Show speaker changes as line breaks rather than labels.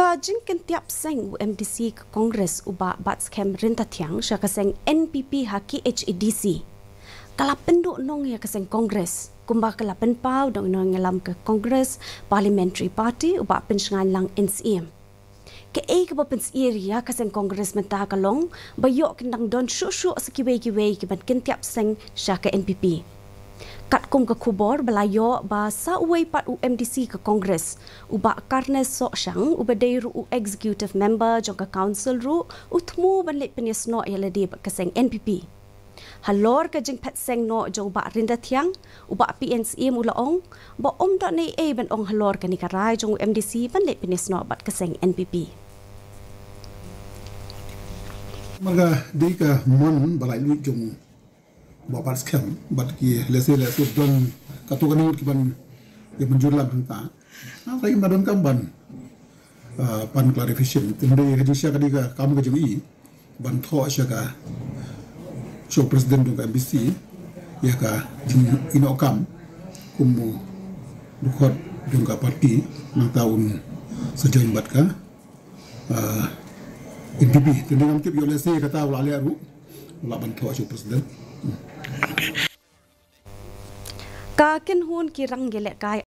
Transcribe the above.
Ka Jingphet Seng MDC ke Kongres uba bat skem rinta tiang sya kaseng NPP haki HEDC. Kala penduk nong ya kaseng Kongres, kumba kala penpau dong nong ngelam ke Kongres Parliamentary Party uba pensengan lang NCM. Ke ke pensiir ya kaseng Kongres mentah kalong bayok kendang don syuk-syuk sekiwei-kiwei ke Jingphet Seng sya ke NPP. Kat kum ke kubor belayo ba sa uai pat UMDC ke Kongres uba karnes sok syang uba deiru executive member jong ke council ru utmu banlik penisno yaladi keseng NPP. Halor ke Jingphet Seng no jong uba rinda tiang uba PNC mulaong ba dot nei ban ong halor ke nikarai jong UMDC banlik penisno bat keseng NPP.
Maga dika mon balai lu jong bapak scam bat ki lese don katukan ni ban yang menjual benta saya madon kamban pan clarification tende haji sya kadika kamu ke jemi ban tho sya ka show president dong MBC ya ka ino kam kumu dukot dong ka parti nang tahun sejauh bat ka NPP tende ngam tip yo lese kata wala ale aru wala ban tho show president.
Ka ken hun kirang gelek kai